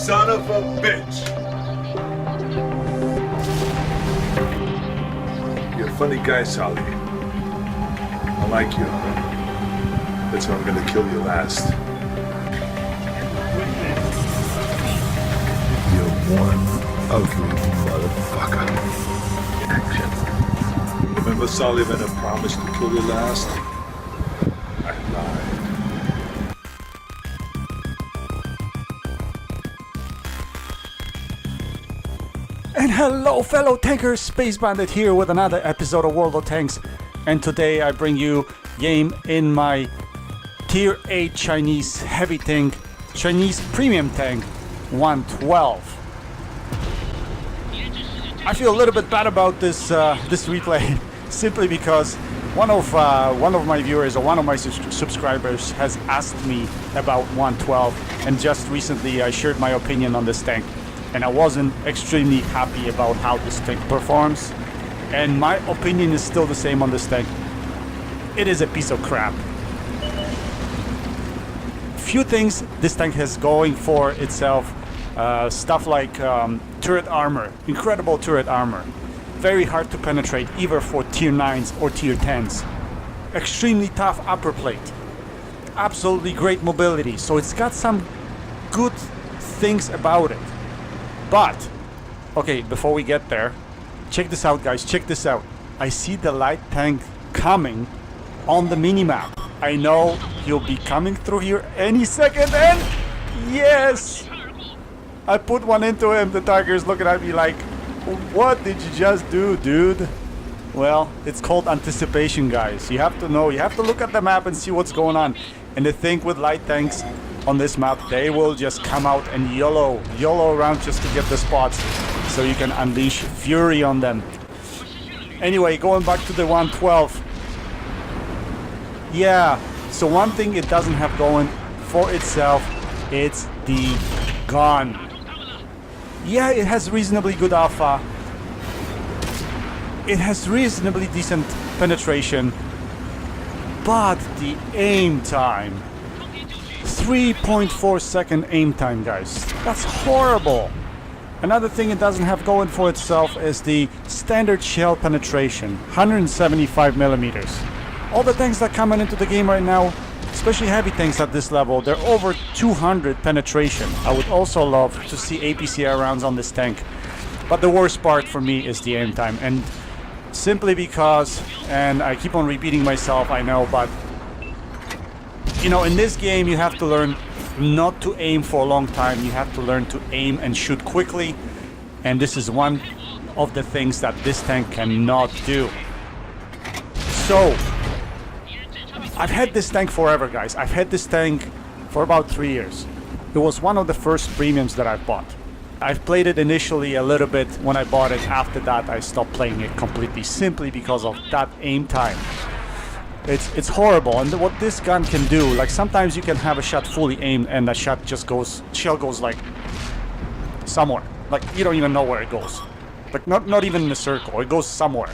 son of a bitch! You're a funny guy, Sally. I like you. That's why I'm gonna kill you last. You're one ugly motherfucker. Action. Remember Sally when I promised to kill you last? I lied. And hello fellow tankers, Space Bandit here with another episode of World of Tanks, and today I bring you game in my tier 8 Chinese heavy tank, Chinese premium tank 112. I feel a little bit bad about this replay simply because one of my viewers or one of my subscribers has asked me about 112, and just recently I shared my opinion on this tank. And I wasn't extremely happy about how this tank performs, and my opinion is still the same on this tank. It is a piece of crap. Few things this tank has going for itself, stuff like turret armor, incredible turret armor, very hard to penetrate either for tier 9s or tier 10s, extremely tough upper plate, absolutely great mobility, so it's got some good things about it. But, okay, before we get there, check this out guys, check this out. I see the light tank coming on the minimap. I know he'll be coming through here any second, and yes! I put one into him. The tiger's looking at me like, what did you just do, dude? Well, it's called anticipation, guys. You have to know, you have to look at the map and see what's going on. And the thing with light tanks on this map, they will just come out and YOLO around just to get the spots, so you can unleash fury on them. Anyway, going back to the 112. Yeah, so one thing it doesn't have going for itself, it's the gun. Yeah, it has reasonably good alpha. It has reasonably decent penetration, but the aim time, 3.4 second aim time, guys. That's horrible. Another thing it doesn't have going for itself is the standard shell penetration, 175 millimeters. All the tanks that coming into the game right now, especially heavy tanks at this level, they're over 200 penetration. I would also love to see APCR rounds on this tank. But the worst part for me is the aim time, and simply because, and I keep on repeating myself, I know, but you know, in this game you have to learn not to aim for a long time. You have to learn to aim and shoot quickly, and this is one of the things that this tank cannot do. So I've had this tank forever, guys. I've had this tank for about 3 years. It was one of the first premiums that I've bought. I've played it initially a little bit when I bought it. After that I stopped playing it completely, simply because of that aim time. It's horrible, and what this gun can do, like sometimes you can have a shot fully aimed and the shot just goes, shell goes like somewhere, like you don't even know where it goes, like not even in a circle, it goes somewhere.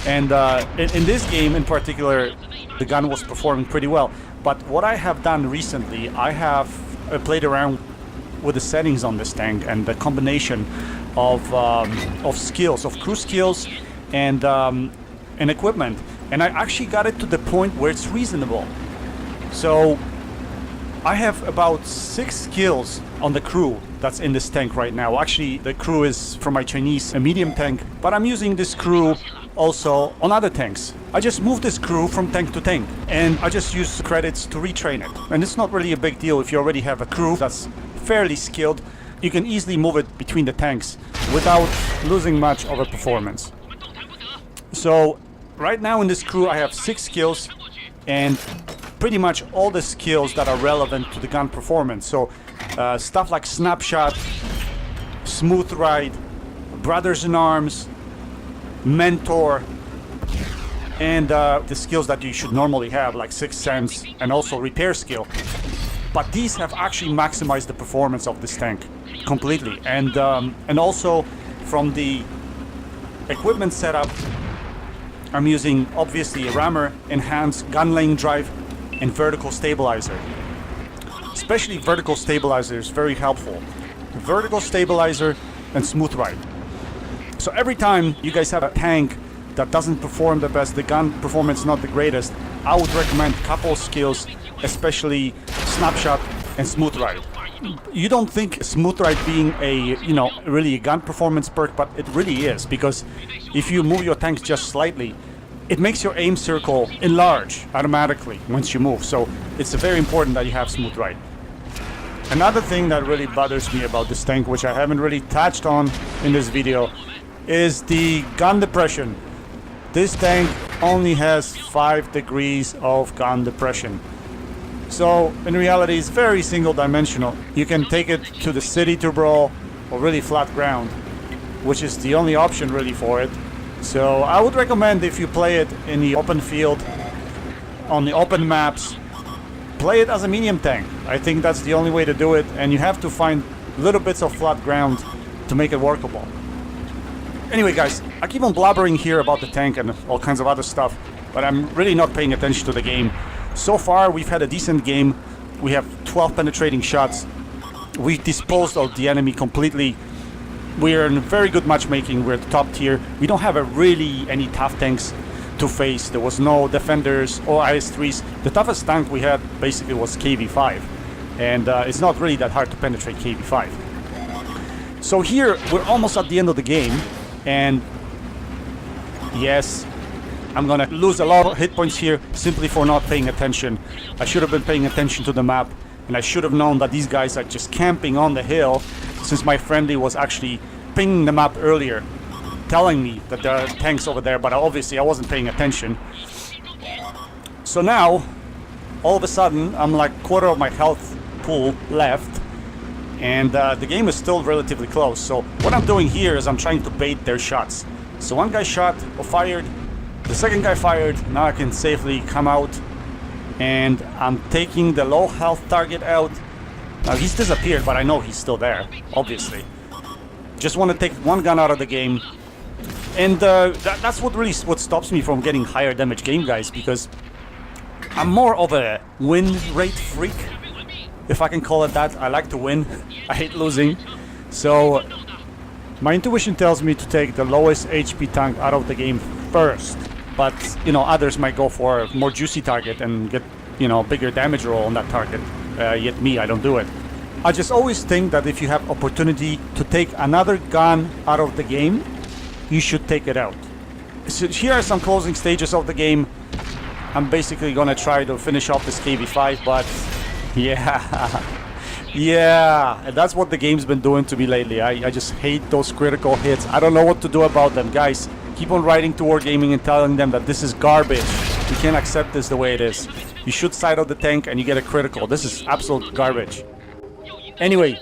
And in this game in particular, the gun was performing pretty well. But what I have done recently, I have played around with the settings on this tank and the combination of skills, of crew skills and equipment. And I actually got it to the point where it's reasonable. So I have about 6 skills on the crew that's in this tank right now. Actually, the crew is from my Chinese medium tank, but I'm using this crew also on other tanks. I just moved this crew from tank to tank, and I just use credits to retrain it. And it's not really a big deal if you already have a crew that's fairly skilled. You can easily move it between the tanks without losing much of a performance. So right now in this crew I have 6 skills, and pretty much all the skills that are relevant to the gun performance. So stuff like snapshot, smooth ride, brothers in arms, mentor, and the skills that you should normally have, like sixth sense and also repair skill. But these have actually maximized the performance of this tank completely. And also from the equipment setup, I'm using obviously a rammer, enhanced gun lane drive, and vertical stabilizer. Especially vertical stabilizer is very helpful. vertical stabilizer, and smooth ride. So every time you guys have a tank that doesn't perform the best, the gun performance not the greatest, I would recommend a couple skills, especially snapshot and smooth ride. You don't think smooth ride being a, really a gun performance perk, but it really is, because if you move your tanks just slightly, it makes your aim circle enlarge automatically once you move. So it's very important that you have smooth ride. Another thing that really bothers me about this tank, which I haven't really touched on in this video, is the gun depression. This tank only has 5 degrees of gun depression. So in reality, it's very single dimensional. You can take it to the city to brawl or really flat ground, which is the only option really for it. So I would recommend, if you play it in the open field, on the open maps, play it as a medium tank. I think that's the only way to do it, and you have to find little bits of flat ground to make it workable. Anyway guys, I keep on blabbering here about the tank and all kinds of other stuff, but I'm really not paying attention to the game. So far we've had a decent game. We have 12 penetrating shots. We've disposed of the enemy completely. We're in very good matchmaking. We're the top tier. We don't have any tough tanks to face. There was no defenders or IS-3s. The toughest tank we had basically was KV-5, and it's not really that hard to penetrate KV-5. So here we're almost at the end of the game, and yes, I'm gonna lose a lot of hit points here simply for not paying attention. I should have been paying attention to the map, and I should have known that these guys are just camping on the hill, since my friendly was actually pinging the map earlier, telling me that there are tanks over there, but obviously I wasn't paying attention. So now, all of a sudden, I'm like quarter of my health pool left, and the game is still relatively close. So what I'm doing here is I'm trying to bait their shots. So one guy shot or fired, the second guy fired, now I can safely come out, and I'm taking the low health target out. Now he's disappeared, but I know he's still there, obviously. Just want to take one gun out of the game. And that's what stops me from getting higher damage game, guys, because I'm more of a win rate freak, if I can call it that. I like to win. I hate losing. So my intuition tells me to take the lowest HP tank out of the game first. But, others might go for a more juicy target and get, bigger damage roll on that target. Yet me, I don't do it. I just always think that if you have opportunity to take another gun out of the game, you should take it out. So here are some closing stages of the game. I'm basically gonna try to finish off this KV-5, but yeah, and that's what the game's been doing to me lately. I just hate those critical hits. I don't know what to do about them, guys. Keep on writing to Wargaming and telling them that this is garbage. You can't accept this the way it is. You should side out the tank and you get a critical. This is absolute garbage. Anyway,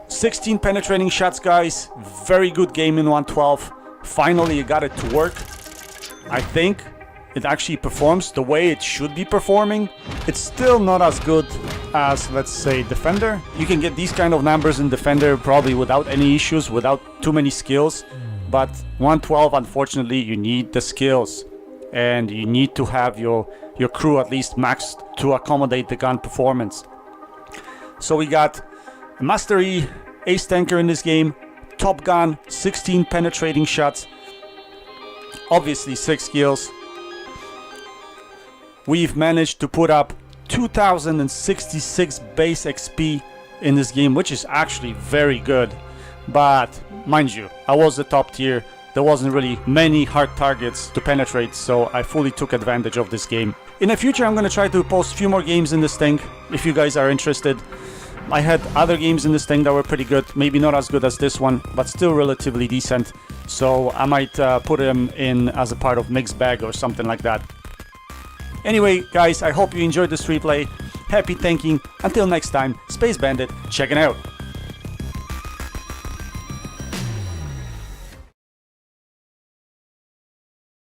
16 penetrating shots, guys. Very good game in 112. Finally, you got it to work. I think it actually performs the way it should be performing. It's still not as good as, let's say, Defender. You can get these kind of numbers in Defender probably without any issues, without too many skills. But 112, unfortunately, you need the skills. And you need to have your crew at least maxed to accommodate the gun performance. So we got a Master E, Ace Tanker in this game, Top Gun, 16 penetrating shots, obviously 6 skills. We've managed to put up 2066 base XP in this game, which is actually very good. But mind you, I was the top tier. There wasn't really many hard targets to penetrate, so I fully took advantage of this game. In the future, I'm gonna try to post a few more games in this thing, if you guys are interested. I had other games in this thing that were pretty good, maybe not as good as this one, but still relatively decent. So I might put them in as a part of mixed bag or something like that. Anyway, guys, I hope you enjoyed this replay. Happy tanking. Until next time, Space Bandit, checking out.